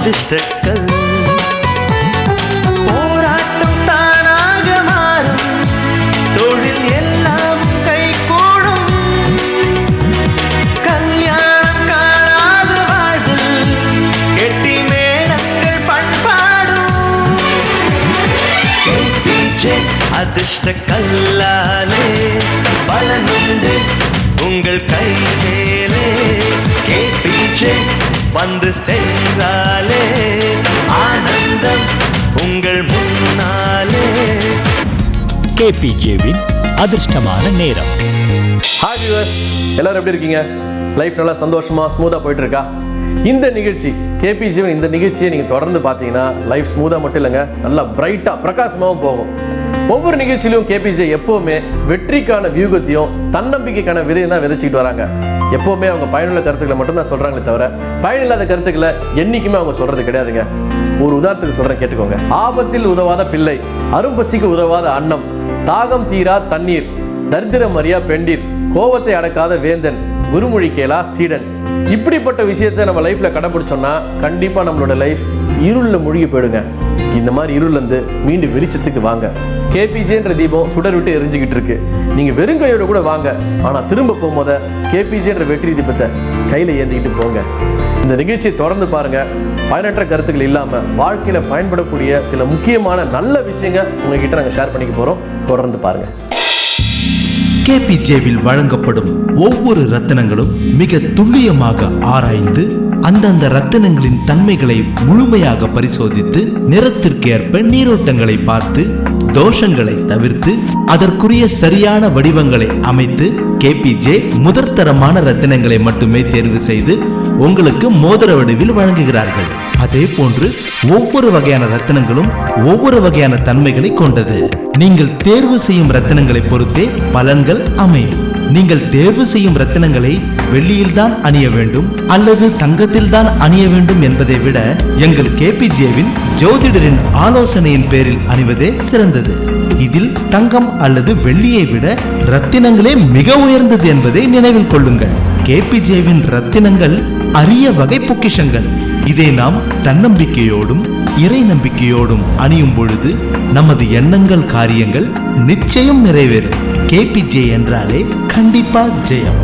அதிர்ஷ்டக்கல். போராட்டம் தானாக மாறும், தொழில் எல்லாம் கைகூடும், கல்யாணம் காணாத வாழ்வில் கெட்டி மேளங்கள் பண்பாடும். கேபிஜே அதிர்ஷ்டக்கல்லாலே பலனுண்டு உங்கள் கை மேலே. கேபிஜே வந்து சென்றாலே ஆனந்தம் உங்கள் முன்னாலே. கேபிஜேவின் அதிர்ஷ்டமான நேரம். ஹாய் வியூவர்ஸ், எல்லாரும் எப்படி இருக்கீங்க? லைஃப் நல்லா சந்தோஷமா ஸ்மூத்தாக போயிட்டு இருக்கா? இந்த நிகழ்ச்சி கேபிஜேவின் இந்த நிகழ்ச்சியை நீங்கள் தொடர்ந்து பார்த்தீங்கன்னா லைஃப் ஸ்மூத்தாக மட்டும் இல்லைங்க, நல்லா பிரைட்டாக பிரகாசமாகவும் போகும். ஒவ்வொரு நிகழ்ச்சியிலும் கேபிஜே எப்போவுமே வெற்றிக்கான வியூகத்தையும் தன்னம்பிக்கைக்கான விதையும் தான் விதைச்சிக்கிட்டு வராங்க. எப்போவுமே அவங்க பயனுள்ள கருத்துக்களை மட்டும்தான் சொல்கிறாங்களே தவிர பயனில்லாத கருத்துக்களை என்றைக்குமே அவங்க சொல்கிறது கிடையாதுங்க. ஒரு உதாரணத்துக்கு சொல்கிறேன், கேட்டுக்கோங்க. ஆபத்தில் உதவாத பிள்ளை, அரும்பசிக்கு உதவாத அன்னம், தாகம் தீரா தண்ணீர், தரித்திரம் அறியா பெண்டீர், கோபத்தை அடக்காத வேந்தன், குருமொழி கேளா சீடன். இப்படிப்பட்ட விஷயத்தை நம்ம லைஃப்பில் கடைப்பிடிச்சோம்னா கண்டிப்பாக நம்மளோட லைஃப் இருளில் மூழ்கி போயிடுங்க. இந்த மாதிரி இருளிலிருந்து மீண்டும் வெளிச்சத்துக்கு வாங்க. கேபிஜேன்ற தீபம் சுடர் விட்டு எரிஞ்சுக்கிட்டு இருக்கு. நீங்கள் வெறுங்கையோட கூட வாங்க, ஆனால் திரும்ப போகும்போது கேபிஜேன்ற வெற்றி தீபத்தை கையில் ஏந்திக்கிட்டு போங்க. இந்த நிகழ்ச்சியை தொடர்ந்து பாருங்க. பயனற்ற கருத்துக்கள் இல்லாமல் வாழ்க்கையில் பயன்படக்கூடிய சில முக்கியமான நல்ல விஷயங்கள் உங்ககிட்ட நாங்கள் ஷேர் பண்ணிக்க போகிறோம். தொடர்ந்து பாருங்க. கேபிஜேவில் வழங்கப்படும் ஒவ்வொரு ரத்தினங்களும் மிக துல்லியமாக ஆராய்ந்து அந்தந்த ரத்தினங்களின் தன்மைகளை முழுமையாக பரிசோதித்து நிறத்திற்கேற்ப நீரோட்டங்களை பார்த்து தோஷங்களை தவிர்த்து அதற்குரிய சரியான வடிவங்களை அமைத்து கேபிஜே முதற்தரமான ரத்தினங்களை மட்டுமே தேர்வு செய்து உங்களுக்கு மோதிர வடிவில் வழங்குகிறார்கள். அதே போன்று ஒவ்வொரு வகையான ரத்தினங்களும் ஒவ்வொரு வகையான தன்மைகளை கொண்டது. நீங்கள் தேர்வு செய்யும் ரத்தினங்களை பொறுத்தே பலன்கள் அமையும். நீங்கள் தேர்வு செய்யும் ரத்தினங்களை வெள்ளியில் தான் அணிய வேண்டும் அல்லது தங்கத்தில் தான் அணிய வேண்டும் என்பதை விட எங்கள் கேபிஜேவின் ஜோதிடரின் ஆலோசனையின் பேரில் அணிவதே சிறந்தது. இதில் தங்கம் அல்லது வெள்ளியை விட ரத்தினங்களே மிக உயர்ந்தது என்பதை நினைவில் கொள்ளுங்கள். கேபிஜேவின் ரத்தினங்கள் அரிய வகை பொக்கிஷங்கள். இதை நாம் தன்னம்பிக்கையோடும் இறை நம்பிக்கையோடும் அணியும் பொழுது நமது எண்ணங்கள் காரியங்கள் நிச்சயம் நிறைவேறும். கேபிஜே என்றாலே கண்டிப்பா ஜெயம்.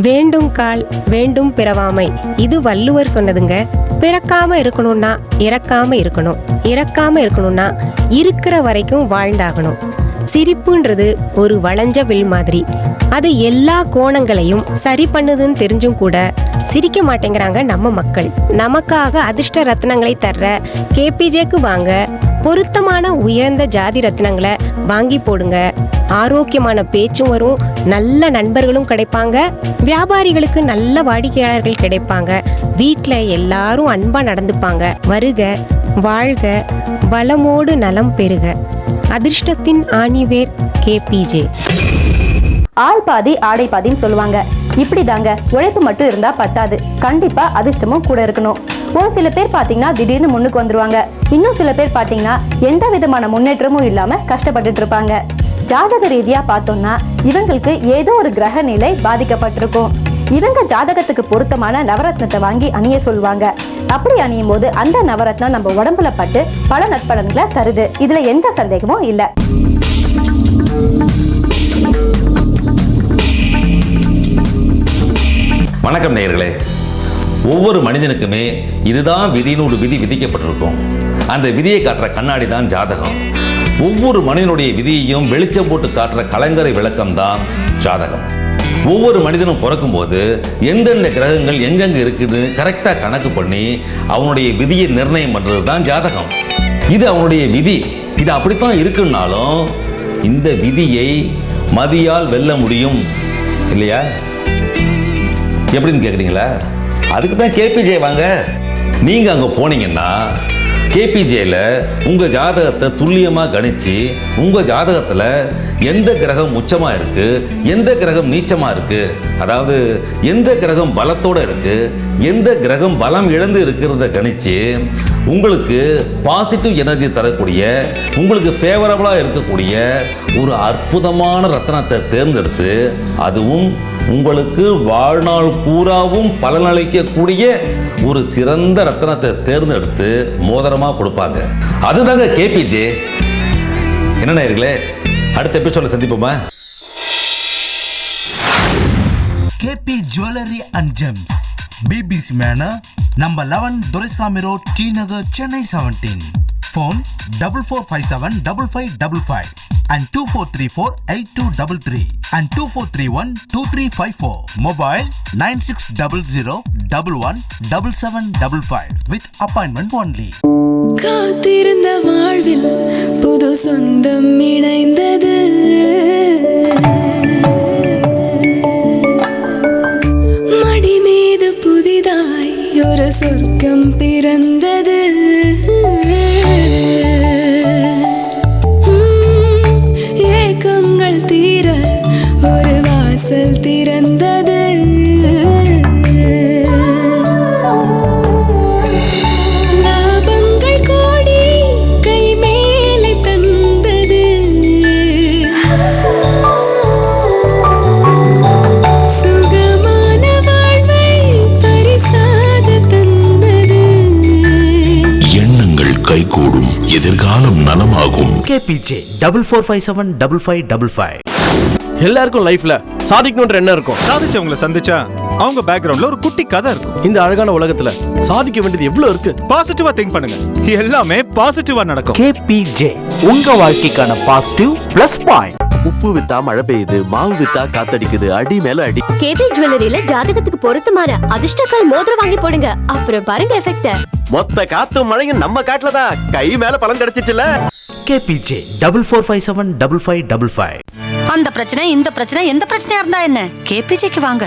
வேண்டும் கால் வேண்டும் பிறவாமை, இது வள்ளுவர் சொன்னதுங்க. பிறக்காம இருக்கணும்னா இறக்காம இருக்கணும், இறக்காம இருக்கணும்னா இருக்கிற வரைக்கும் வாழ்ந்தாகணும். சிரிப்புன்றது ஒரு வளைஞ்ச வில் மாதிரி, அது எல்லா கோணங்களையும் சரி பண்ணுதுன்னு தெரிஞ்சும் கூட சிரிக்க மாட்டேங்கிறாங்க நம்ம மக்கள். நமக்காக அதிர்ஷ்ட ரத்னங்களை தர்ற கேபிஜேக்கு வாங்க. பொருத்தமான உயர்ந்த ஜாதி ரத்னங்களை வாங்கி போடுங்க. ஆரோக்கியமான பேச்சும் வரும், நல்ல நண்பர்களும் கிடைப்பாங்க, வியாபாரிகளுக்கு நல்ல வாடிக்கையாளர்கள் கிடைப்பாங்க, வீட்டில் எல்லாரும் அன்பா நடந்துப்பாங்க. வருக, வாழ்க, வளமோடு நலம் பெறுக. அதிர்ஷ்டத்தின் ஆணிவேர் கேபிஜே. ஆள் பாதி ஆடை பாதின்னு சொல்லுவாங்க. இப்படி தாங்க, உழைப்பு மட்டும் இருந்தா பத்தாது, கண்டிப்பா அதிர்ஷ்டமும் கூட இருக்கணும். ஒரு சில பேர் பாத்தீங்கன்னா திடீர்னு முன்னுக்கு வந்துருவாங்க. இன்னும் சில பேர் பாத்தீங்கன்னா எந்த விதமான முன்னேற்றமும் இல்லாம கஷ்டப்பட்டுட்டு இருப்பாங்க. ஜாதக ரீதியா பார்த்தோம்னா இவங்களுக்கு ஏதோ ஒரு கிரக நிலை பாதிக்கப்பட்டிருக்கும். இவங்க ஜாதகத்துக்கு பொருத்தமான நவரத்னத்தை வாங்கி அணிய சொல்லுவாங்க. அப்படி அணியும் போது அந்த நவரத்னம் நம்ம உடம்புல பட்டு பல நற்பலன்களை தருது. இதுல எந்த சந்தேகமும் இல்லை. வணக்கம் நேயர்களே. ஒவ்வொரு மனிதனுக்குமே இதுதான் விதின்னு ஒரு விதி விதிக்கப்பட்டிருக்கும். அந்த விதியை காட்டுற கண்ணாடி தான் ஜாதகம். ஒவ்வொரு மனிதனுடைய விதியையும் வெளிச்சம் போட்டு காட்டுற கலங்கரை விளக்கம் தான் ஜாதகம். ஒவ்வொரு மனிதனும் பிறக்கும் போது எந்தெந்த கிரகங்கள் எங்கெங்க இருக்குன்னு கரெக்டாக கணக்கு பண்ணி அவனுடைய விதியை நிர்ணயம் பண்ணுறது தான் ஜாதகம். இது அவனுடைய விதி, இது அப்படித்தான் இருக்குன்னாலும் இந்த விதியை மதியால் வெல்ல முடியும் இல்லையா? எப்படின்னு கேட்குறீங்களா? அதுக்கு தான் கேபிஜே வாங்க. நீங்கள் அங்கே போனீங்கன்னா கேபிஜேயில் உங்கள் ஜாதகத்தை துல்லியமாக கணித்து உங்கள் ஜாதகத்தில் எந்த கிரகம் உச்சமாக இருக்குது, எந்த கிரகம் நீச்சமாக இருக்குது, அதாவது எந்த கிரகம் பலத்தோடு இருக்குது, எந்த கிரகம் பலம் இழந்து இருக்கிறத கணித்து உங்களுக்கு பாசிட்டிவ் எனர்ஜி தரக்கூடிய, உங்களுக்கு ஃபேவரபுளாக இருக்கக்கூடிய ஒரு அற்புதமான ரத்னத்தை தேர்ந்தெடுத்து அதுவும் உங்களுக்கு வாழ்நாள் பூராவும் பலனளிக்கக்கூடிய ஒரு சிறந்த ரத்தினத்தை தேர்ந்தெடுத்து மோதிரமா கொடுப்பாங்க. அதுதாங்க கேபிஜே. என்ன நேயர்களே, அடுத்த எபிசோட்ல சந்திப்போமா? KP Jewelry and Gems, BBC Manor, number 11 Doraisamy Road, T Nagar, Chennai 17. Phone 44575555 and 24348233 and 24312354. Mobile 9600117755 with appointment only. காத்திருந்த வாழ்வில் புது சொந்தம் இணைந்தது. மடி மீது புதிதாய் ஒரு சொர்க்கம் பிறந்தது. ஏக்கங்கள் தீர ஒரு வாசல் திறந்தது. லாபங்கள் கோடி கை மேலே தந்தது. சுகமான வாழ்வை பரிசாக தந்தது. எண்ணங்கள் கைகூடும், எதிர்காலம் நலமாகும். KPJ 44575555. எல்லாருக்கும் லைஃப்ல சாதிக்கணுன்ற எண்ணம் இருக்கும். சாதிச்சவங்களை சந்திச்சா அவங்க பேக்ரவுண்ட்ல ஒரு குட்டி கதை இருக்கும். இந்த அழகான உலகத்துல சாதிக்க வேண்டியது எவ்வளவு இருக்கு. பாசிட்டிவா திங்க் பண்ணுங்க, எல்லாமே பாசிட்டிவா நடக்கும். KPJ உங்க வாழ்க்கைக்கான பாசிட்டிவ் பிளஸ் பாயிண்ட். உப்பு வித்தா மழை பெய்யுது, மாவு வித்தா காத்தடிக்குது, அடி மேல அடி. KP ஜுவல்லரியில ஜாதகத்துக்கு பொருத்தமான அதிர்ஷ்டக்கால் மோதிரம் வாங்கி போடுங்க, அப்புறம் பாருங்க எஃபெக்ட். மொத்த காத்து மழையும் நம்ம காட்டுல தான். கை மேல பலன் கிடைச்சிச்சுல. KPJ 44575555. அந்த பிரச்சனை இந்த பிரச்சனை எந்த பிரச்சனையா இருந்தா என்ன, கேபிஜேக்கு வாங்க.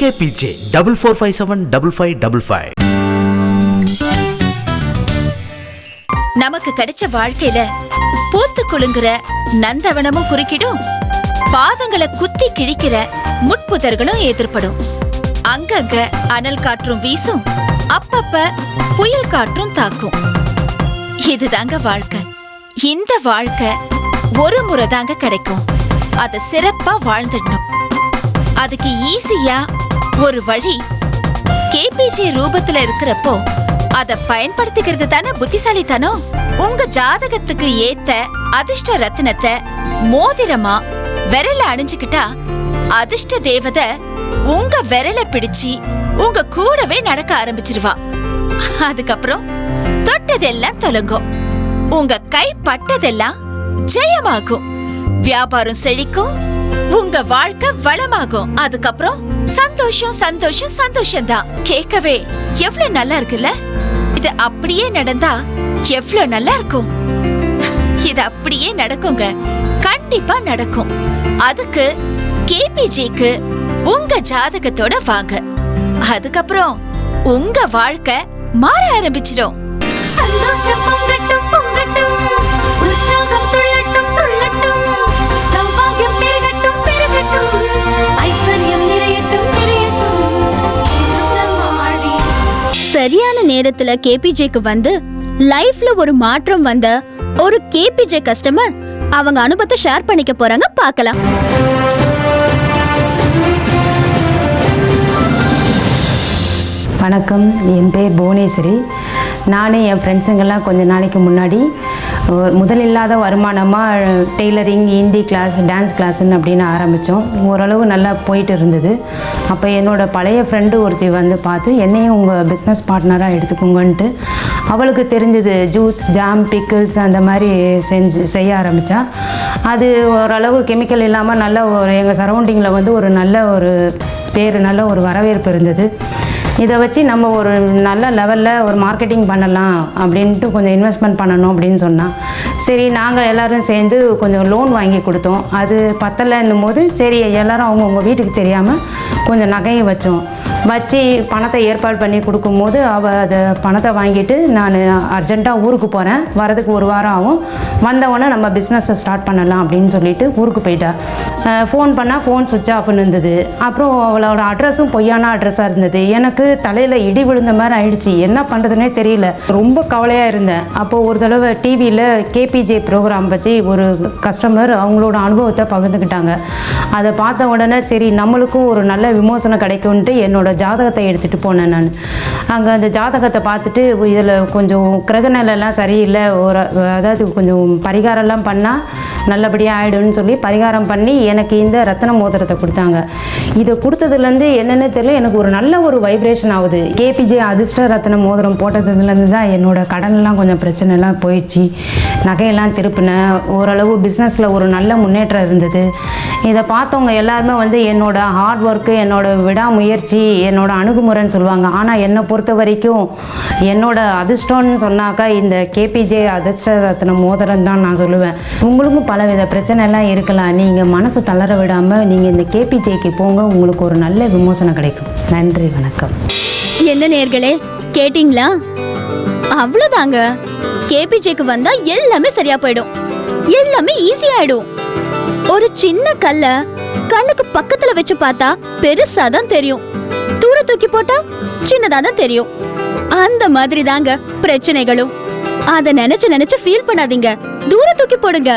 KPJ 44575555. நமக்கு கிடைச்ச வாழ்க்கையில பூத்து குலுங்குற நந்தவனமும் குறுக்கிடும், பாதங்களை குத்தி கிழிக்கிற முட்புதர்களும் எதிர்படும். அங்கங்க அனல் காற்றும் வீசும், அப்பப்ப புயல் காற்றும் தாக்கும். இதுதாங்க வாழ்க்கை. இந்த வாழ்க்கை ஒரு முறை தாங்க கிடைக்கும். அதை சிறப்பா வாழ்ந்துடணும். அதுக்கு ஈஸியா ஒரு வழி கேபிஜே ரூபத்துல இருக்கிறப்போ அதை பயன்படுத்திக்கிறது தானே புத்திசாலித்தனம். உங்க ஜாதகத்துக்கு ஏத்த அதிர்ஷ்ட ரத்தினத்தை மோதிரமா விரல அணிஞ்சுக்கிட்டா அதிர்ஷ்ட தேவதை உங்க விரல பிடிச்சு உங்க கூடவே நடக்க ஆரம்பிச்சிருவா. அதுக்கப்புறம் தொட்டதெல்லாம் தொலங்கும், உங்க கை பட்டதெல்லாம் ஜெயமாகும், வியாபாரம் செழிக்கும், உங்க வாழ்க்கை வளமாகும். அதுக்கப்புறம் சந்தோஷம் சந்தோஷம் சந்தோஷம் தான். கேட்கவே எவ்வளவு நல்லா இருக்குல்ல. இது அப்படியே நடந்தா எவ்வளவு நல்லா இருக்கும். இது அப்படியே நடக்குங்க, கண்டிப்பா நடக்கும். அதுக்கு கேபிஜேக்கு உங்க ஜாதகத்தோட வாங்க. அதுக்கப்புறம் உங்க வாழ்க்கை மாற ஆரம்பிச்சிடும். சந்தோஷம் பொங்கட்டும் பொங்கட்டும், உற்சாகம் துள்ளட்டும் துள்ளட்டும், சௌபாகியம் பெருகட்டும் பெருகட்டும், ஐஸ்வர்யம் நிறையட்டும் நிறையட்டும். சரியான நேரத்துல கேபிஜேக்கு வந்து லைஃப்ல ஒரு மாற்றம் வந்த ஒரு கேபிஜே கஸ்டமர் அவங்க அனுபவத்தை ஷேர் பண்ணிக்க போறாங்க, பார்க்கலாம். வணக்கம், என் பேர் புவனேஸ்வரி. நான் என் ஃப்ரெண்ட்ஸுங்கெல்லாம் கொஞ்ச நாளைக்கு முன்னாடி முதல் இல்லாத வருமானமாக டெய்லரிங், ஹிந்தி கிளாஸ், டான்ஸ் கிளாஸ்ன்னு அப்படின்னு ஆரம்பித்தோம். ஓரளவு நல்லா போயிட்டு இருந்தது. அப்போ என்னோடய பழைய ஃப்ரெண்டு ஒருத்தி வந்து பார்த்து என்னையும் உங்கள் பிஸ்னஸ் பார்ட்னராக எடுத்துக்கோங்கன்ட்டு அவளுக்கு தெரிஞ்சது ஜூஸ், ஜாம், பிக்கிள்ஸ் அந்த மாதிரி செய்ய ஆரம்பித்தா. அது ஓரளவு கெமிக்கல் இல்லாமல் நல்ல ஒரு எங்கள் சரௌண்டிங்கில் வந்து ஒரு நல்ல ஒரு பேர், நல்ல ஒரு வரவேற்பு இருந்தது. இதை வச்சு நம்ம ஒரு நல்ல லெவலில் ஒரு மார்க்கெட்டிங் பண்ணலாம் அப்படின்ட்டு கொஞ்சம் இன்வெஸ்ட்மெண்ட் பண்ணணும் அப்படின்னு சொன்னால், சரி நாங்கள் எல்லோரும் சேர்ந்து கொஞ்சம் லோன் வாங்கி கொடுத்தோம். அது பத்தலைன்னும் போது சரி எல்லோரும் அவங்கவுங்க வீட்டுக்கு தெரியாமல் கொஞ்சம் நகையை வச்சோம். வச்சு பணத்தை ஏற்பாடு பண்ணி கொடுக்கும்போது அவள் அதை பணத்தை வாங்கிட்டு நான் அர்ஜெண்ட்டாக ஊருக்கு போகிறேன், வரதுக்கு 1 வாரம் ஆகும், வந்தவொடனே நம்ம பிஸ்னஸை ஸ்டார்ட் பண்ணலாம் அப்படின்னு சொல்லிட்டு ஊருக்கு போயிட்டா. ஃபோன் பண்ணால் ஃபோன் சுவிட்ச் ஆஃப்னு இருந்தது. அப்புறம் அவளோட அட்ரஸும் பொய்யான அட்ரஸாக இருந்தது. எனக்கு தலையில் இடி விழுந்த மாதிரி ஆயிடுச்சு, என்ன பண்ணுறதுனே தெரியல, ரொம்ப கவலையாக இருந்தேன். அப்போது ஒரு தடவை டிவியில் கேபிஜே ப்ரோக்ராம் பற்றி ஒரு கஸ்டமர் அவங்களோட அனுபவத்தை பகிர்ந்துக்கிட்டாங்க. அதை பார்த்த உடனே சரி நம்மளுக்கும் ஒரு நல்ல விமோசனம் கிடைக்கும்ன்ட்டு என்னோடய ஜாதகத்தை எடுத்துகிட்டு போனேன். நான் அங்கே அந்த ஜாதகத்தை பார்த்துட்டு இதில் கொஞ்சம் கிரகநிலைலாம் சரியில்லை, அதாவது கொஞ்சம் பரிகாரம்லாம் பண்ணால் நல்லபடியாக ஆகிடும்னு சொல்லி பரிகாரம் பண்ணி எனக்கு இந்த ரத்தின மோதிரத்தை கொடுத்தாங்க. இதை கொடுத்ததுலேருந்து என்னென்னு தெரியல, எனக்கு ஒரு நல்ல ஒரு வைப்ரேஷன் ஆகுது. கேபிஜே அதிர்ஷ்ட ரத்தின மோதிரம் போட்டதுலேருந்து தான் என்னோடய கடனெல்லாம் கொஞ்சம் பிரச்சனைலாம் போயிடுச்சு, நகையெல்லாம் திருப்பினேன், ஓரளவு பிஸ்னஸில் ஒரு நல்ல முன்னேற்றம் இருந்தது. இதை பார்த்தவங்க எல்லாருமே வந்து என்னோடய ஹார்ட் ஒர்க்கு, என்னோடய விடாமுயற்சி, என்னோடய அணுகுமுறைன்னு சொல்லுவாங்க. ஆனால் என்னை பொறுத்த வரைக்கும் என்னோடய அதிர்ஷ்டம்னு சொன்னாக்கா இந்த கேபிஜே அதிர்ஷ்ட ரத்தின மோதிரம் தான் நான் சொல்லுவேன். உங்களுக்கும் பலவித பிரச்சனைலாம் இருக்கலாம், நீங்கள் மனசை தளர விடாமல் நீங்கள் இந்த கேபிஜேக்கு போங்க, உங்களுக்கு ஒரு நல்ல விமோசனம் கிடைக்கும். நன்றி, வணக்கம். என்ன நேர்களே கேட்டிங்களா? அவ்வளோதாங்க. கேபிஜேக்கு வந்தா எல்லாமே சரியா போயிடும், எல்லாமே ஈஸி ஆயிடும். ஒரு சின்ன கல்ல கண்ணுக்கு பக்கத்துல வச்சு பார்த்தா பெருசா தான் தெரியும், தூர தூக்கி போட்டா சின்னதா தான் தெரியும். அந்த மாதிரி தாங்க பிரச்சனைகளும். அத நினைச்சு ஃபீல் பண்ணாதீங்க, தூர தூக்கி போடுங்க.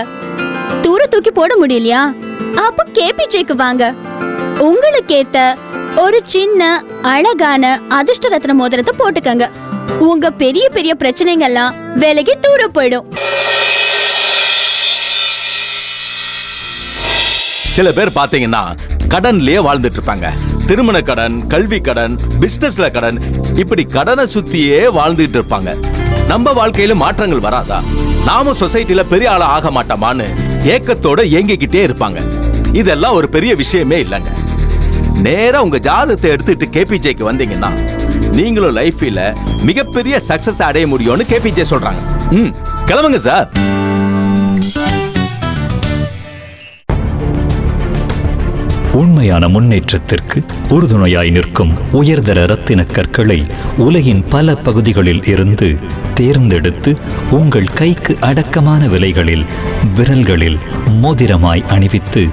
தூர தூக்கி போட முடியலையா? அப்ப கேபிஜேக்கு வாங்க. உங்களுக்கு ஏத்த ஒரு சின்ன அழகான அதிர்ஷ்ட ரத்ன மோதிரத்தை போட்டுக்கங்க. உங்க பெரிய பெரிய பிரச்சனைகள்லாம் வேலைக்கு தூர போயிடும். சில பேர் பாத்தீங்கன்னா கடன்லயே வாழ்ந்துட்டு இருப்பாங்க. திருமண கடன், கல்வி கடன், பிசினஸ்ல கடன், இப்படி கடனை சுத்தியே வாழ்ந்துட்டு இருப்பாங்க. நம்ம வாழ்க்கையில மாற்றங்கள் வராதா? நாமும் சொசைட்டில பெரிய ஆளா ஆக மாட்டோமான்னு ஏக்கத்தோட ஏங்கிக்கிட்டே இருப்பாங்க. இதெல்லாம் ஒரு பெரிய விஷயமே இல்லைங்க. நேரா உங்க ஜாதகத்தை எடுத்துட்டு கேபிஜேக்கு வந்தீங்கன்னா நீங்களும் லைஃப்ல மிகப்பெரிய சக்சஸ் அடைய முடியும்னு கேபிஜே சொல்றாங்க. கிளம்புங்க சார். உண்மையான முன்னேற்றத்திற்கு உறுதுணையாய் நிற்கும் உயர்தர ரத்தின கற்களை உலகின் பல பகுதிகளில் இருந்து தேர்ந்தெடுத்து உங்கள் கைக்கு அடக்கமான விலைகளில் விரல்களில் மோதிரமாய் அணிவித்து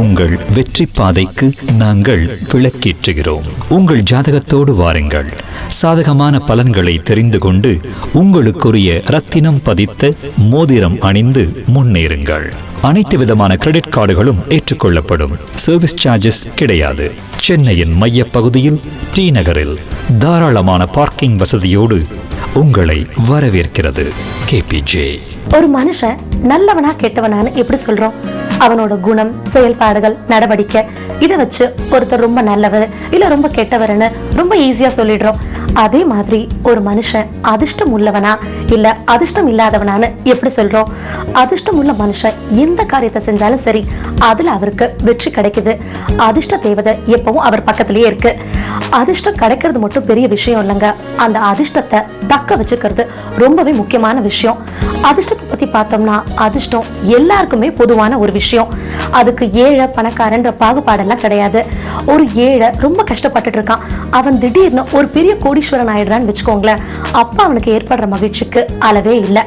உங்கள் வெற்றி பாதைக்கு நாங்கள் விளக்கேற்றுகிறோம். உங்கள் ஜாதகத்தோடு வாருங்கள். சாதகமான பலன்களை தெரிந்து கொண்டு உங்களுக்குரிய ரத்தினம் பதித்த மோதிரம் அணிந்து முன்னேறுங்கள். அனைத்து விதமான கிரெடிட் கார்டுகளும் ஏற்றுக்கொள்ளப்படும். சர்வீஸ் சார்ஜஸ் கிடையாது. சென்னையின் மையப்பகுதியில் டி நகரில் தாராளமான பார்க்கிங் வசதியோடு உங்களை வரவேற்கிறது கேபிஜே. ஒரு மனுஷன் நல்லவனா கெட்டவனான்னு எப்படி சொல்றோம்? அவனோட குணம், செயல்பாடுகள், நடவடிக்கை, இதை வச்சு ஒருத்தர் ரொம்ப நல்லவர் இல்ல ரொம்ப கெட்டவர்னு ரொம்ப ஈஸியா சொல்லிடுறோம். அதே மாதிரி ஒரு மனுஷன் அதிர்ஷ்டம் உள்ளவனா இல்ல அதிர்ஷ்டம் இல்லாதவனான்னு எப்படி சொல்றோம்? அதிர்ஷ்டம் உள்ள மனுஷன் எந்த காரியத்தை செஞ்சாலும் சரி அதுல அவருக்கு வெற்றி கிடைக்குது. அதிர்ஷ்ட தேவதை எப்பவும் அவர் பக்கத்திலேயே இருக்கு. அதிர்ஷ்டம் கிடைக்கிறது மட்டும் பெரிய விஷயம் இல்லைங்க, அந்த அதிர்ஷ்டத்தை தக்க வச்சுக்கிறது ரொம்பவே முக்கியமான விஷயம். அதிர்ஷ்டத்தை பத்தி பார்த்தோம்னா அதிர்ஷ்டம் எல்லாருக்குமே பொதுவான ஒரு விஷயம். அதுக்கு ஏழை பணக்காரன்ற பாகுபாடெல்லாம் கிடையாது. ஒரு ஏழை ரொம்ப கஷ்டப்பட்டுட்டு இருக்கான், அவன் திடீர்னு ஒரு பெரிய கோடீஸ்வரன் ஆயிடுறான்னு வச்சுக்கோங்களேன், அப்ப அவனுக்கு ஏற்படுற மகிழ்ச்சிக்கு அளவே இல்லை.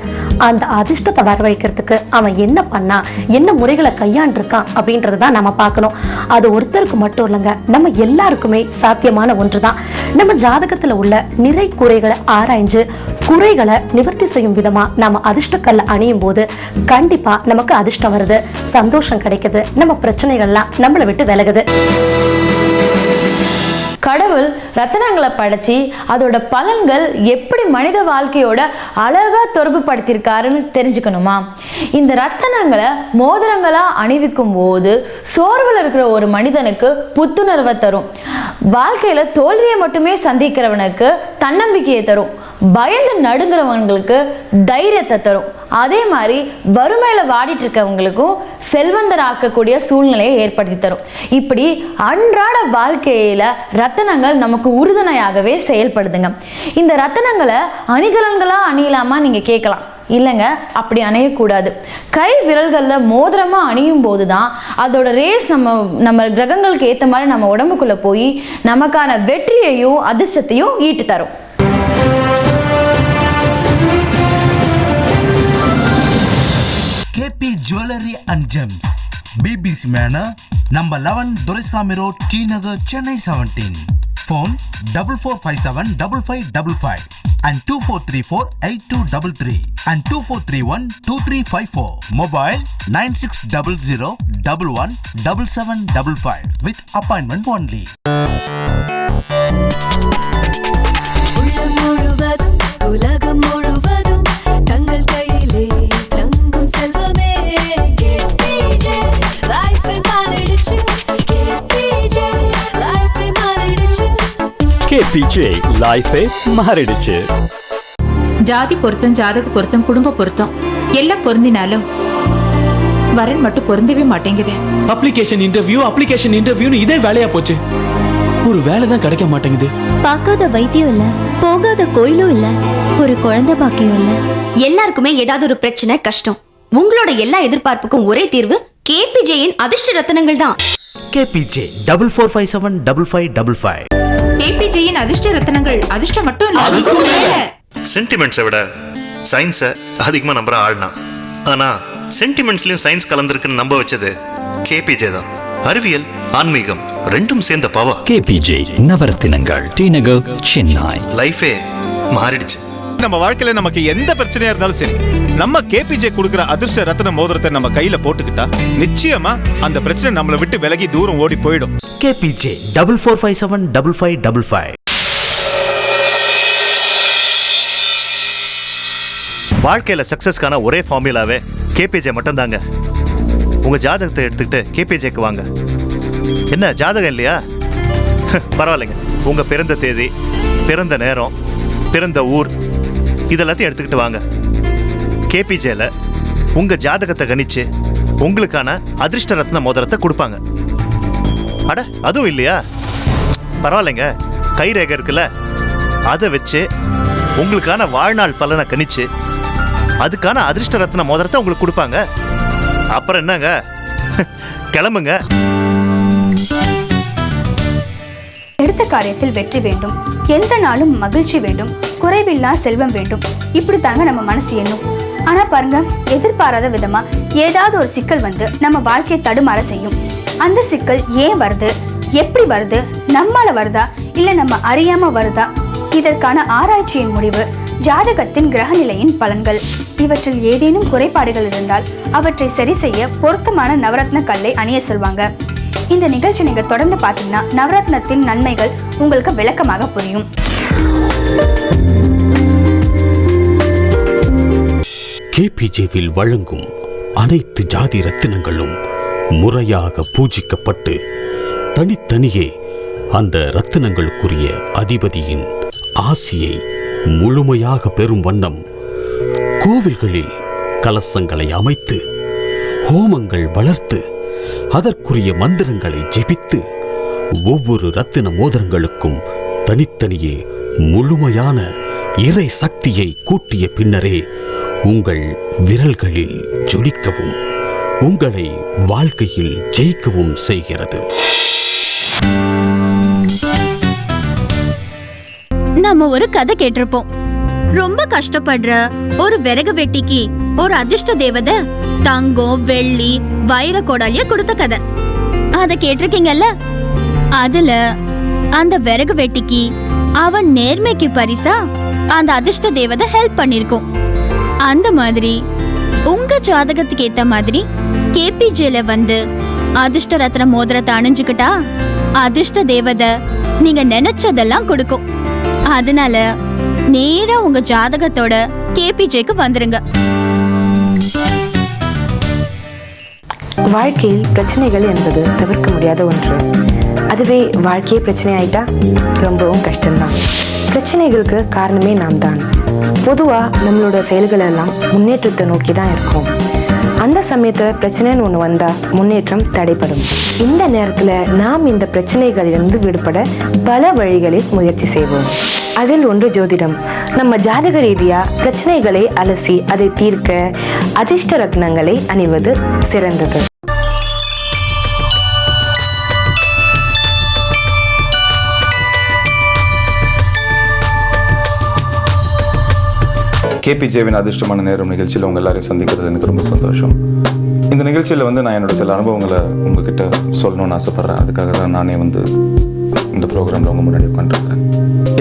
அந்த அதிர்ஷ்டத்தை வரவழைக்கிறதுக்கு அவன் என்ன பண்ணா, என்ன முறைகளை கையாண்டிருக்கான் அப்படின்றதான் நம்ம பார்க்கணும். அது ஒருத்தருக்கு மட்டும் இல்லைங்க, நம்ம எல்லாருக்குமே சாத்தியமான ஒன்றுதான். நம்ம ஜாதகத்துல உள்ள நிறை குறைகளை ஆராய்ஞ்சு குறைகளை நிவர்த்தி செய்யும் விதமா நம்ம அதிர்ஷ்டக்கல்ல அணியும் போது கண்டிப்பா நமக்கு அதிர்ஷ்டம் வருது, சந்தோஷம் கிடைக்குது, நம்ம பிரச்சனைகள்லாம் நம்மளை விட்டு விலகுது. கடவுள் ரத்தினங்களை படைச்சி அதோட பலன்கள் எப்படி மனித வாழ்க்கையோட அழகா தொடர்பு படுத்தியிருக்காருன்னு தெரிஞ்சுக்கணுமா? இந்த ரத்தினங்களை மோதிரங்களா அணிவிக்கும் போது சோர்வில் இருக்கிற ஒரு மனிதனுக்கு புத்துணர்வை தரும். வாழ்க்கையில தோல்வியை மட்டுமே சந்திக்கிறவனுக்கு தன்னம்பிக்கையை தரும். பயந்து நடுங்கிறவங்களுக்கு தைரியத்தை தரும். அதே மாதிரி வறுமையில வாடிட்டு இருக்கவங்களுக்கும் செல்வந்தராக்கக்கூடிய சூழ்நிலையை ஏற்படுத்தி தரும். இப்படி அன்றாட வாழ்க்கையில ரத்தினங்கள் நமக்கு உறுதுணையாகவே செயல்படுதுங்க. இந்த ரத்தினங்களை அணிகலன்களா அணியலாமா நீங்க கேட்கலாம். இல்லைங்க, அப்படி அணையக்கூடாது. கை விரல்களில் மோதிரமாக அணியும் போது தான் அதோட ரேஸ் நம்ம கிரகங்களுக்கு ஏற்ற மாதிரி நம்ம உடம்புக்குள்ளே போய் நமக்கான வெற்றியையும் அதிர்ஷ்டத்தையும் ஈட்டு தரும். KP Jewelry and Gems, BB's Manor, number 11 Doraisamy Road, T Nagar, Chennai 17. Phone 44575555 and 24348233 and 24312354. Mobile 9600117755 with appointment only. உலகம் முழுவதும் தங்கள் கையிலே தங்கும் செல்வமே. KPJ லைஃப் மாறிடுச்சு. KPJ லைஃப் மாறிடுச்சு. KPJ லைஃப் மாறிடுச்சு. ஜாதி பொருத்தம், ஜாதக பொருத்தம், குடும்ப பொருத்தம் எல்லாம் பொருந்தினாலும் வரன் மட்டும் பொருந்தவே மாட்டேங்குது. அப்ளிகேஷன் இன்டர்வியூன்னு இதே வேலையா போச்சு. ஒரு வேலை தான் கிடைக்க மாட்டேங்குது. பார்க்காத வைத்தியம் இல்ல, போகாத கோயிலும் இல்ல, ஒரு குழந்தை பாக்கியம் இல்ல. எல்லாருக்குமே ஏதாவது ஒரு பிரச்சனை, கஷ்டம். உங்களோட எல்லா எதிர்பார்ப்புக்கும் ஒரே தீர்வு KPJயின் அதிர்ஷ்ட ரத்தினங்கள் தான். KPJ 44575555. KPJயின் அதிர்ஷ்ட ரத்தினங்கள் அதிர்ஷ்டம் மட்டும் இல்ல. சென்டிமெண்ட்ஸை விட சயின்ஸை அதிகமாக நம்புற ஆள் தான். ஆனால் சென்டிமெண்ட்ஸ்லையும் சயின்ஸ் கலந்துருக்குன்னு நம்ப வச்சது KPJ தான். அறிவியல், ஆன்மீகம் ரெண்டும் சேர்ந்த power. KPJ நவரத்தினங்கள், D Nagar, Chennai. லைஃபே மாறிடுச்சு. நம்ம வாழ்க்கையில நமக்கு எந்த பிரச்சனையா இருந்தாலும் சரி, நம்ம KPJ கொடுக்கிற அதிர்ஷ்ட ரத்தின மோதிரத்தை நம்ம கையில போட்டுக்கிட்டா நிச்சயமா அந்த பிரச்சனை நம்மளை விட்டு விலகி தூரம் ஓடி போயிடும். KPJ 44575555. வாழ்க்கையில சக்சஸ்க்கான ஒரே ஃபார்முலாவே KPJ மட்டும்தாங்க. உங்க ஜாதகத்தை எடுத்துக்கிட்டு KPJக்கு வாங்க. என்ன ஜாதகம் இல்லையா? பரவாயில்லைங்க. உங்க பிறந்த தேதி, பிறந்த நேரம், பிறந்த ஊர் இதெல்லாத்தையும் எடுத்துக்கிட்டு வாங்க. KPJல உங்க ஜாதகத்தை கணிச்சு உங்களுக்கான அதிர்ஷ்ட ரத்ன மோதிரத்தை கொடுப்பாங்க. அட அதுவும் இல்லையா? பரவாயில்லைங்க. கைரேகை இருக்குல்ல, அதை வச்சு உங்களுக்கான வாழ்நாள் பலனை கணிச்சு அதுக்கான அதிர்ஷ்ட ரத்ன மோதிரத்தை உங்களுக்கு கொடுப்பாங்க. அப்புறம் என்னங்க, கிளம்புங்க. எடுத்த காரியத்தில் வெற்றி வேண்டும், எந்த நாளும் மகிழ்ச்சி வேண்டும், குறைவில்லா செல்வம் வேண்டும், இப்படி தாங்க நம்ம மனசு எண்ணும். ஆனா பாருங்க, எதிர்பாராத விதமா ஏதாவது ஒரு சிக்கல் வந்து நம்ம வாழ்க்கையை தடுமாற செய்யும். அந்த சிக்கல் ஏன் வருது, எப்படி வருது, நம்மால வருதா இல்ல நம்ம அறியாம வருதா, இதற்கான ஆராய்ச்சியின் முடிவு ஜாதகத்தின் கிரகநிலையின் பலன்கள். இவற்றில் ஏதேனும் குறைபாடுகள் இருந்தால் அவற்றை சரி செய்ய பொருத்தமான நவரத்ன கல்லை அணிய சொல்வாங்க. இந்த நிகழ்ச்சி நீங்க தொடர்ந்து பார்த்தீங்கன்னா நவரத்னத்தின் நன்மைகள் உங்களுக்கு விளக்கமாக புரியும். KPJவில் வழங்கும் அனைத்து ஜாதி ரத்தினங்களும் முறையாக பூஜிக்கப்பட்டு தனித்தனியே அந்த ரத்தினங்களுக்குரிய அதிபதியின் ஆசியை முழுமையாக பெறும் வண்ணம் கோவில்களில் கலசங்களை அமைத்து ஹோமங்கள் வளர்த்து அதற்குரிய மந்திரங்களை ஜெபித்து ஒவ்வொரு ரத்தின மோதிரங்களுக்கும் தனித்தனியே முழுமையான இறை சக்தியை கூட்டிய பின்னரே உங்கள் விரல்களில் ஜொலிக்கவும் உங்களை வாழ்க்கையில் ஜெயிக்கவும் செய்கிறது. நம்ம ஒரு கதை கேட்டிருப்போம். ரொம்ப கஷ்டப்படுற ஒரு விறகு வெட்டிக்கு ஒரு அதிர்ஷ்ட தேவதை தங்கம், வெள்ளி, வைர கோடாலிய கொடுத்த கதை. அத கேட்டிருக்கீங்கல்ல? அதுல அந்த விறகு வெட்டிக்கு அவன் நேர்மைக்கு பரிசா அந்த அதிர்ஷ்ட தேவதை ஹெல்ப் பண்ணிருக்கும். அந்த மாதிரி உங்க ஜாதகத்துக்கு ஏத்த மாதிரி KPJல வந்து அதிர்ஷ்ட ரத்ன மோதிரத்தை அணிஞ்சுக்கிட்டா அதிர்ஷ்ட தேவதை நீங்க நினைச்சதெல்லாம் கொடுக்கும். அதனால நேரா உங்க ஜாதகத்தோட KPJக்கு வந்துருங்க. வாழ்க்கையில் பிரச்சனைகள் என்பது தவிர்க்க முடியாத ஒன்று. அதுவே வாழ்க்கையே பிரச்சனை ஆயிட்டா ரொம்பவும் கஷ்டம்தான். பிரச்சனைகளுக்கு காரணமே நாம் தான். பொதுவாக நம்மளோட செயல்கள் எல்லாம் முன்னேற்றத்தை நோக்கி தான் இருக்கும். அந்த சமயத்தில் பிரச்சனைன்னு ஒன்று வந்தால் முன்னேற்றம் தடைப்படும். இந்த நேரத்தில் நாம் இந்த பிரச்சனைகளிலிருந்து விடுபட பல வழிகளில் முயற்சி செய்வோம். அதில் ஒன்று ஜோதிடம். நம்ம ஜாதக ரீதியா பிரச்சனைகளை அலசி அதை தீர்க்க அதிர்ஷ்ட ரத்னங்களை அணிவது சிறந்தது. கேபிஜேவின் அதிர்ஷ்டமான நேரம் நிகழ்ச்சியில் உங்கள் எல்லாரையும் சந்திக்கிறது எனக்கு ரொம்ப சந்தோஷம். இந்த நிகழ்ச்சியில் நான் என்னோட சில அனுபவங்களை உங்ககிட்ட சொல்லணும்னு ஆசைப்பட்றேன். அதுக்காக தான் நானே இந்த ப்ரோக்ராமில் உங்கள் முன்னாடி உட்காந்துருக்கேன்.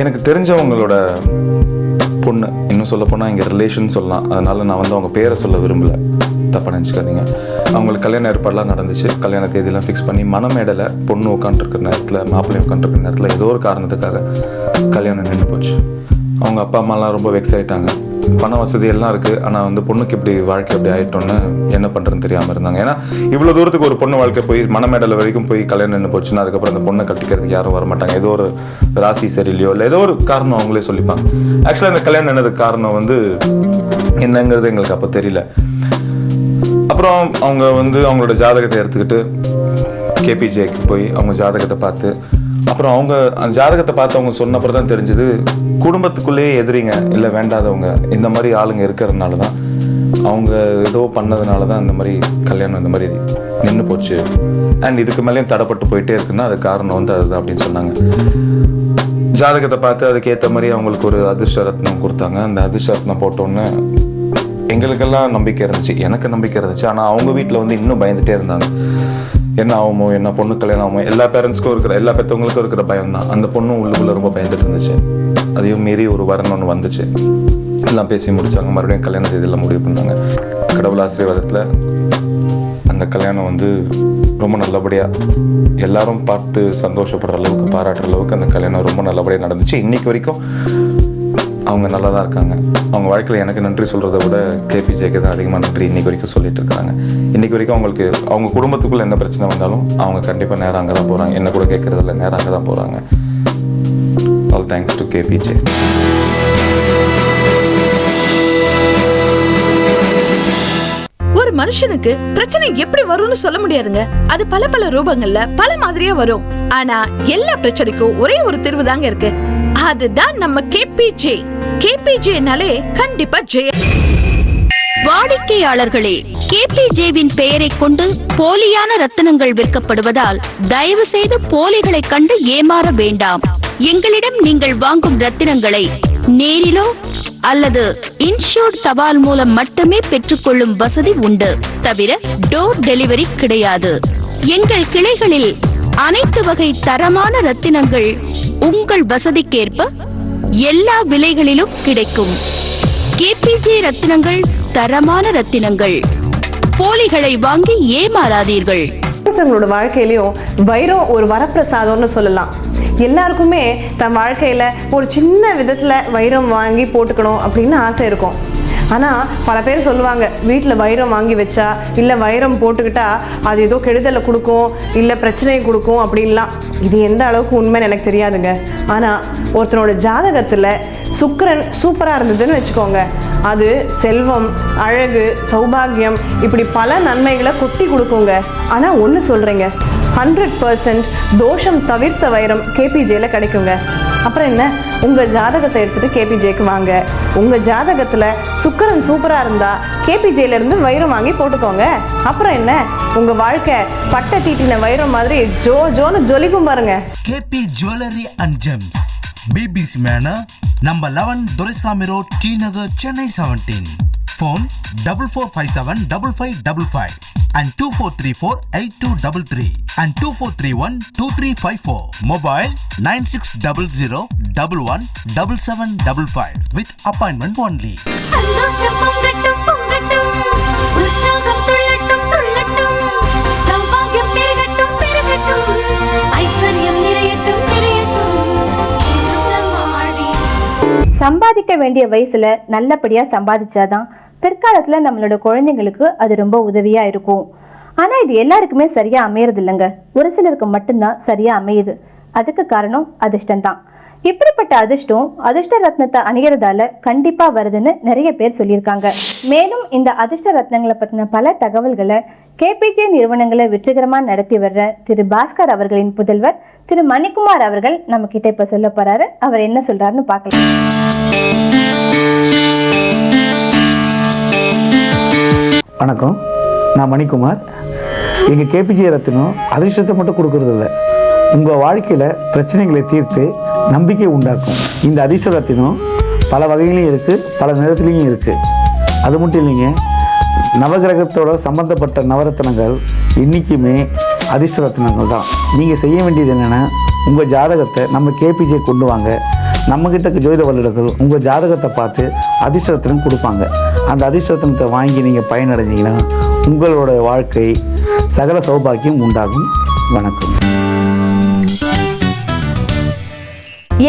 எனக்கு தெரிஞ்சவங்களோட பொண்ணு, இன்னும் சொல்ல போனால் இங்கே ரிலேஷன் சொல்லலாம், அதனால் நான் அவங்க பேரை சொல்ல விரும்பலை, தப்பாக நினச்சிக்காதீங்க. அவங்களுக்கு கல்யாண ஏற்பாடெலாம் நடந்துச்சு. கல்யாண தேதியெல்லாம் ஃபிக்ஸ் பண்ணி மணமேடையில் பொண்ணு உட்காந்துருக்கிற நேரத்தில், மாப்பிள்ளை உட்காந்துருக்கிற நேரத்தில் ஏதோ ஒரு காரணத்துக்காக கல்யாணம் நின்று போச்சு. அவங்க அப்பா அம்மாலாம் ரொம்ப வெக்ஸ் ஆகிட்டாங்க. பண வசதி எல்லாம் இருக்குது, ஆனால் பொண்ணுக்கு இப்படி வாழ்க்கை அப்படி ஆகிட்டோன்னு என்ன பண்ணுறதுன்னு தெரியாமல் இருந்தாங்க. ஏன்னா இவ்வளோ தூரத்துக்கு ஒரு பொண்ணு வாழ்க்கை போய் மணமேடல் வரைக்கும் போய் கல்யாணம் நின்று போச்சுன்னா அதுக்கப்புறம் அந்த பொண்ணை கட்டிக்கிறதுக்கு யாரும் வரமாட்டாங்க. ஏதோ ஒரு ராசி சரியில்லையோ இல்லை ஏதோ ஒரு காரணம் அவங்களே சொல்லிப்பாங்க. ஆக்சுவலாக அந்த கல்யாணம் நின்னதுக்கு காரணம் என்னங்கிறது எங்களுக்கு அப்போ தெரியல. அப்புறம் அவங்க அவங்களோட ஜாதகத்தை எடுத்துக்கிட்டு கேபிஜேக்கு போய் அவங்க ஜாதகத்தை பார்த்து, அப்புறம் அவங்க அந்த ஜாதகத்தை பார்த்து அவங்க சொன்னப்பறம் தான் தெரிஞ்சது, குடும்பத்துக்குள்ளேயே எதிரிங்க இல்லை வேண்டாதவங்க இந்த மாதிரி ஆளுங்க இருக்கிறதுனால தான், அவங்க ஏதோ பண்ணதுனால தான் இந்த மாதிரி கல்யாணம் இந்த மாதிரி நின்று போச்சு. அண்ட் இதுக்கு மேலேயும் தடைப்பட்டு போயிட்டே இருக்குன்னா அது காரணம் அதுதான் அப்படின்னு சொன்னாங்க. ஜாதகத்தை பார்த்து அதுக்கேற்ற மாதிரி அவங்களுக்கு ஒரு அதிர்ஷ்ட ரத்னம் கொடுத்தாங்க. அந்த அதிர்ஷ்ட ரத்னம் போட்டோன்னே எங்களுக்கெல்லாம் நம்பிக்கை இருந்துச்சு, எனக்கு நம்பிக்கை இருந்துச்சு. ஆனால் அவங்க வீட்டில் இன்னும் பயந்துட்டே இருந்தாங்க. என்ன ஆகுமோ, என்ன பொண்ணு கல்யாணம் ஆகுமோ, எல்லா பேரண்ட்ஸ்க்கும் இருக்கிற, எல்லா பெற்றவங்களுக்கும் இருக்கிற பயம் தான். அந்த பொண்ணும் உள்ளுக்குள்ளே ரொம்ப பயந்துட்டு இருந்துச்சு. அதையும் மீறி ஒரு வரன் ஒன்று வந்துச்சு. எல்லாம் பேசி முடித்தாங்க. மறுபடியும் கல்யாண தேதியெல்லாம் முடிவு பண்ணாங்க. கடவுள் ஆசீர்வாதத்தில் அந்த கல்யாணம் ரொம்ப நல்லபடியாக எல்லாரும் பார்த்து சந்தோஷப்படுற அளவுக்கு, பாராட்டுற அளவுக்கு அந்த கல்யாணம் ரொம்ப நல்லபடியாக நடந்துச்சு. இன்றைக்கி வரைக்கும் அவங்க நல்லா தான் இருக்காங்க. அவங்க வாழ்க்கையில் எனக்கு நன்றி சொல்கிறத விட கேபிஜேக்கு தான் அதிகமாக நன்றி இன்றைக்கி வரைக்கும் சொல்லிட்டு இருக்காங்க. இன்றைக்கி வரைக்கும் அவங்களுக்கு அவங்க குடும்பத்துக்குள்ளே என்ன பிரச்சனை வந்தாலும் அவங்க கண்டிப்பாக நேரம் அங்கே தான் போகிறாங்க. என்ன கூட கேட்குறதில்ல, நேரம் அங்கே தான் போகிறாங்க. All thanks to KPJ. ஒரு மனுஷனுக்கு பிரச்சனை எப்படி வரும்னு சொல்ல முடியாதுங்க. அது பல பல ரூபங்கள்ல பல மாதிரியா வரும். ஆனா எல்லா பிரச்சனைக்கும் ஒரே ஒரு தீர்வு தாங்க இருக்கு. அதுதான் நம்ம கேபிஜே. கேபிஜேனாலே கண்டிப்பா ஜெய. வாடிக்கையாளர்களே, கேபிஜேவின் பெயரை கொண்டு போலியான ரத்தினங்கள் விற்கப்படுவதால் தயவு செய்து போலிகளை கண்டு ஏமாற வேண்டாம். எங்களிடம் நீங்கள் வாங்கும் ரத்தினங்களை நேரிலோ அல்லது இன்ஷூர்ட் தபால் மூலம் மட்டுமே பெற்றுக்கொள்ளும் வசதி உண்டு. தவிர டோர் டெலிவரி கிடையாது. எங்கள் கிளைகளில் அனைத்து வகை தரமான ரத்தினங்கள் உங்கள் வசதிக்கேற்ப எல்லா விலைகளிலும் கிடைக்கும். கேபிஜே ரத்தினங்கள் தரமான ரத்தினங்கள். போலிகளை வாங்கி ஏமாறாதீர்கள். உங்களோட வாழ்க்கையிலையும் வைரம் ஒரு வரப்பிரசாதம்னு சொல்லலாம். எல்லாருக்குமே தன் வாழ்க்கையில ஒரு சின்ன விதத்துல வைரம் வாங்கி போட்டுக்கணும் அப்படின்னு ஆசை இருக்கும். ஆனால் பல பேர் சொல்லுவாங்க, வீட்டில் வைரம் வாங்கி வச்சா இல்லை வைரம் போட்டுக்கிட்டா அது ஏதோ கெடுதலை கொடுக்கும், இல்லை பிரச்சனையை கொடுக்கும் அப்படின்லாம். இது எந்த அளவுக்கு உண்மைன்னு எனக்கு தெரியாதுங்க. ஆனால் ஒருத்தனோட ஜாதகத்தில் சுக்கிரன் சூப்பராக இருந்ததுன்னு வச்சுக்கோங்க, அது செல்வம், அழகு, சௌபாகியம் இப்படி பல நன்மைகளை கொட்டி கொடுக்குங்க. ஆனால் ஒன்று சொல்கிறேங்க, 100% தோஷம் தவிர்த்த வைரம் கேபிஜேல கிடைக்குங்க. அப்புறம் என்ன, உங்கள் ஜாதகத்தை எடுத்துகிட்டு கேபிஜேக்கு வாங்க. உங்கள் ஜாதகத்தில் சுக்கிரன் சூப்பராக இருந்தால் கேபிஜேலேருந்து வைரம் வாங்கி போட்டுக்கோங்க. அப்புறம் என்ன, உங்கள் வாழ்க்கை பட்டை தீட்டின வைரம் மாதிரி ஜோன்னு ஜொலிக்கும் பாருங்க. KP jewellery and gems, BBC manor, number 11, Duraisamy road, T Nagar, Chennai 17. Phone 44575555 and 24348233 and 24312354. Mobile 9600117755 with appointment only. சந்தோஷம் பொங்கட்டும் பொங்கட்டும், உற்சாகம் துள்ளட்டும் துள்ளட்டும், சௌபாகியம் பெருகட்டும் பெருகட்டும், ஐஸ்வர்யம் நிறையட்டும் நிறையட்டும். சம்பாதிக்க வேண்டிய வயசுல நல்லபடியா சம்பாதிச்சாதான் பிற்காலத்துல நம்மளோட குழந்தைங்களுக்கு அது ரொம்ப உதவியா இருக்கும். ஆனா இது எல்லாருக்குமே சரியா அமையறது இல்லைங்க. ஒரு சிலருக்கு மட்டும்தான் சரியா அமையுது. அதுக்கு காரணம் அதிர்ஷ்டம் தான். இப்படிப்பட்ட அதிர்ஷ்டம் அதிர்ஷ்ட ரத்னத்தை அணிகிறதால கண்டிப்பா வருதுன்னு நிறைய பேர் சொல்லியிருக்காங்க. மேலும் இந்த அதிர்ஷ்ட ரத்னங்களை பத்தின பல தகவல்களை கேபிஜே நிறுவனங்களை வெற்றிகரமா நடத்தி வர்ற திரு பாஸ்கர் அவர்களின் புதல்வர் திரு மணிக்குமார் அவர்கள் நம்ம கிட்ட இப்ப சொல்ல போறாரு. அவர் என்ன சொல்றாருன்னு பார்க்கலாம். வணக்கம், நான் மணிக்குமார். எங்கள் கேபிஜே ரத்னம் அதிர்ஷ்டத்தை மட்டும் கொடுக்கறது இல்லை, உங்கள் வாழ்க்கையில் பிரச்சனைகளை தீர்த்து நம்பிக்கை உண்டாக்கும். இந்த அதிர்ஷ்ட ரத்தினம் பல வகையிலையும் இருக்குது, பல நிறத்துலேயும் இருக்குது. அது மட்டும் இல்லைங்க, நவகிரகத்தோட சம்பந்தப்பட்ட நவரத்னங்கள் இன்றைக்குமே அதிர்ஷ்ட ரத்னங்கள் தான். நீங்கள் செய்ய வேண்டியது என்னென்னா, உங்கள் ஜாதகத்தை நம்ம கேபிஜே கொண்டு வாங்க. நம்மக்கிட்ட ஜோதிட வல்லுநர்கள் உங்கள் ஜாதகத்தை பார்த்து அதிர்ஷ்ட ரத்னம் கொடுப்பாங்க. அந்த அதிர்ஷ்ட ரத்னத்தை வாங்கி நீங்கள் பயனடைஞ்சிங்கன்னா உங்களோட வாழ்க்கை சகல சௌபாக்கியம் உண்டாகும். வணக்கம்.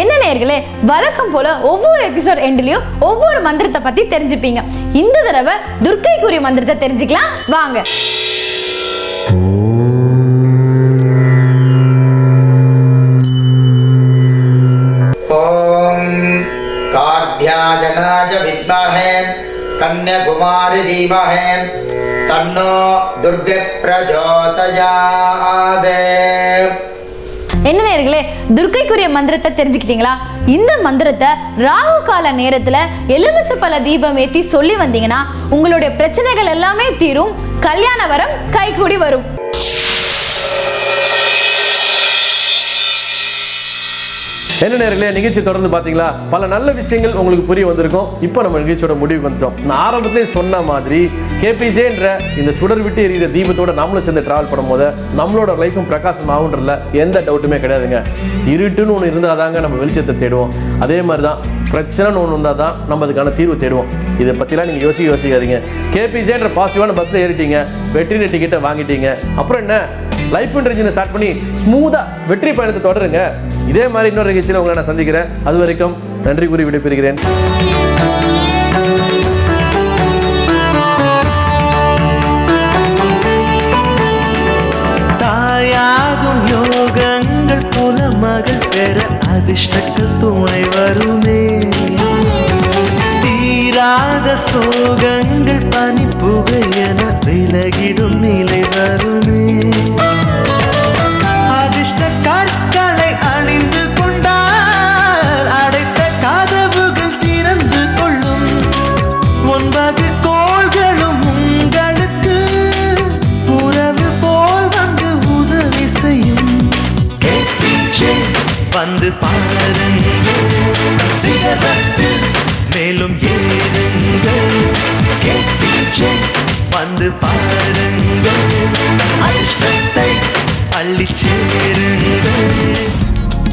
என்ன நேயர்களே, வழக்கம் போல ஒவ்வொரு எபிசோட் எண்ட்லயும் ஒவ்வொரு மந்திரத்தை பத்தி தெரிஞ்சுப்பீங்க. இந்த தடவை துர்க்கைக்குரிய மந்திரத்தை தெரிஞ்சுக்கலாம் வாங்க. ஓம் கார்த்தியாஜனாய வித்மஹே கன்யகுமாரி தீமஹே தன்னோ துர்கை பிரச்சோதயாத். என்ன நேயர்களே, துர்க்கைக்குரிய மந்திரத்தை தெரிஞ்சுக்கிட்டீங்களா? இந்த மந்திரத்தை ராகு கால நேரத்துல எலுமிச்சப்பழ தீபம் ஏத்தி சொல்லி வந்தீங்கன்னா உங்களுடைய பிரச்சனைகள் எல்லாமே தீரும், கல்யாண வரம் கைகூடி வரும். என்ன நேரங்களே, நிகழ்ச்சி தொடர்ந்து பார்த்தீங்களா? பல நல்ல விஷயங்கள் உங்களுக்கு புரிய வந்திருக்கும். இப்போ நம்ம நிகழ்ச்சியோட முடிவு வந்துட்டோம். நான் ஆரம்பத்திலே சொன்ன மாதிரி கேபிஜேன்ற இந்த சுடர் விட்டு எரியிற தீபத்தோட நம்மளும் சேர்ந்து ட்ராவல் பண்ணும்போது நம்மளோட லைஃபும் பிரகாசம் ஆகுன்றதுல எந்த டவுட்டுமே கிடையாதுங்க. இருட்டுன்னு ஒன்று இருந்தால் தாங்க நம்ம வெளிச்சத்தை தேடுவோம். அதே மாதிரி தான் பிரச்சனைன்னு ஒன்று இருந்தால் தான் நம்ம அதுக்கான தீர்வு தேடுவோம். இதை பற்றிலாம் நீங்கள் யோசிக்காதீங்க. கேபிஜேன்ற பாசிட்டிவான பஸ்ஸில் ஏறிட்டீங்க, வெற்றி டிக்கெட்டை வாங்கிட்டீங்க. அப்புறம் என்ன, லைஃப் இன்ஜினை ஸ்டார்ட் பண்ணி ஸ்மூத்தாக வெற்றி பயணத்தை தொடருங்க. இதே மாதிரி இன்னொரு நிகழ்ச்சியில் உங்களை நான் சந்திக்கிறேன். அது வரைக்கும் நன்றி கூறி விடைபெறுகிறேன். தாயாகும் யோகங்கள் போல மகள் பெற அதிர்ஷ்டங்கள் துணை வருமே. தீராத சோகங்கள் பனி புகையென விலகிடும் நிலை வருமே. அதிர்ஷ்ட கற்களை அணிந்து கொண்டால் அடைத்த கதவுகள் திறந்து கொள்ளும். 9 கோள்களும் உங்களுக்கு உறவு போல் வந்து உதவி செய்யும். கேபிஜே வந்து பாருங்கள், சிகரத்தில் மேலும் ஏறுங்கள். கேபிஜே வந்து பாருங்கள், அதிர்ஷ்டத்தை அள்ளிச் சேருங்கள்.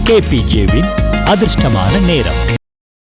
கேபிஜேவின் அதிர்ஷ்டமான நேரம்.